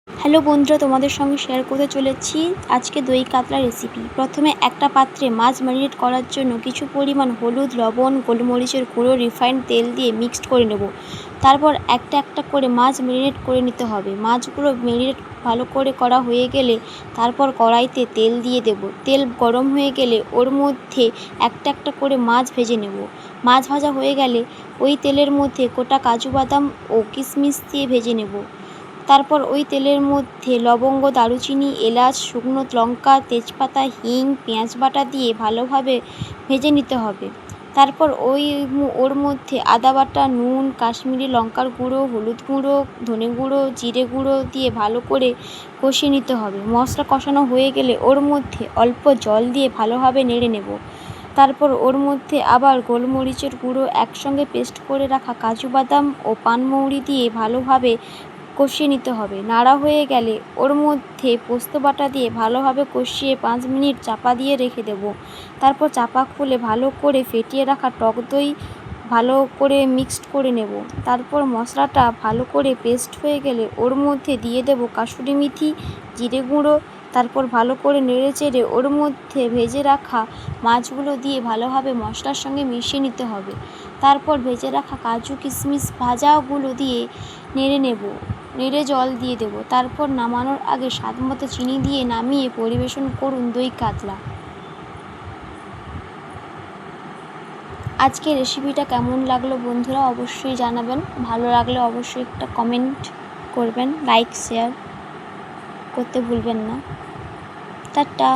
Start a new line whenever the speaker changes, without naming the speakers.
Hello বন্ধুরা, তোমাদের সঙ্গে শেয়ার করতে চলেছি আজকে দই কাতলা রেসিপি। প্রথমে একটা পাত্রে মাছ ম্যারিনেট করার জন্য কিছু পরিমাণ হলুদ, লবণ, গোলমরিচের গুঁড়ো, রিফাইন্ড তেল দিয়ে মিক্সড করে নেব। তারপর একটা একটা করে মাছ ম্যারিনেট করে নিতে হবে। মাছগুলো ম্যারিনেট ভালো করে করা হয়ে গেলে তারপর কড়াইতে তেল দিয়ে দেব। তেল গরম হয়ে গেলে ওর মধ্যে একটা একটা করে মাছ ভেজে নেব। মাছ ভাজা হয়ে গেলে ওই তেলের মধ্যে গোটা কাজু বাদাম ও কিশমিশ দিয়ে ভেজে নেব। তারপর ওই তেলের মধ্যে লবঙ্গ, দারুচিনি, এলাচ, শুকনো লঙ্কা, তেজপাতা, হিং, পেঁয়াজ বাটা দিয়ে ভালোভাবে ভেজে নিতে হবে। তারপর ওর মধ্যে আদা বাটা, নুন, কাশ্মীরি লঙ্কার গুঁড়ো, হলুদ গুঁড়ো, ধনে গুঁড়ো, জিরে গুঁড়ো দিয়ে ভালো করে কষিয়ে নিতে হবে। মশলা কষানো হয়ে গেলে ওর মধ্যে অল্প জল দিয়ে ভালোভাবে নেড়ে নেব। তারপর ওর মধ্যে আবার গোলমরিচের গুঁড়ো, একসঙ্গে পেস্ট করে রাখা কাজু বাদাম ও পানমৌরি দিয়ে ভালোভাবে কষিয়ে নিতে হবে। নাড়া হয়ে গেলে ওর মধ্যে পোস্ত বাটা দিয়ে ভালোভাবে কষিয়ে 5 মিনিট চাপা দিয়ে রেখে দেব। তারপর চাপা খুলে ভালো করে ফেটিয়ে রাখা টক দই ভালো করে মিক্সড করে নেব। তারপর মশলাটা ভালো করে পেস্ট হয়ে গেলে ওর মধ্যে দিয়ে দেব কাসুরি মেথি, জিরে গুঁড়ো। তারপর ভালো করে নেড়েচেড়ে ওর মধ্যে ভেজে রাখা মাছগুলো দিয়ে ভালোভাবে মশলার সঙ্গে মিশিয়ে নিতে হবে। তারপর ভেজে রাখা কাজু, কিশমিশ ভাজাগুলো দিয়ে নেড়ে নেব। নেড়ে জল দিয়ে দেব। তারপর নামানোর আগে স্বাদমতো চিনি দিয়ে নামিয়ে পরিবেশন করুন দই কাতলা। আজকে রেসিপিটা কেমন লাগলো বন্ধুরা অবশ্যই জানাবেন। ভালো লাগলে অবশ্যই একটা কমেন্ট করবেন, লাইক শেয়ার করতে ভুলবেন না। টাটা।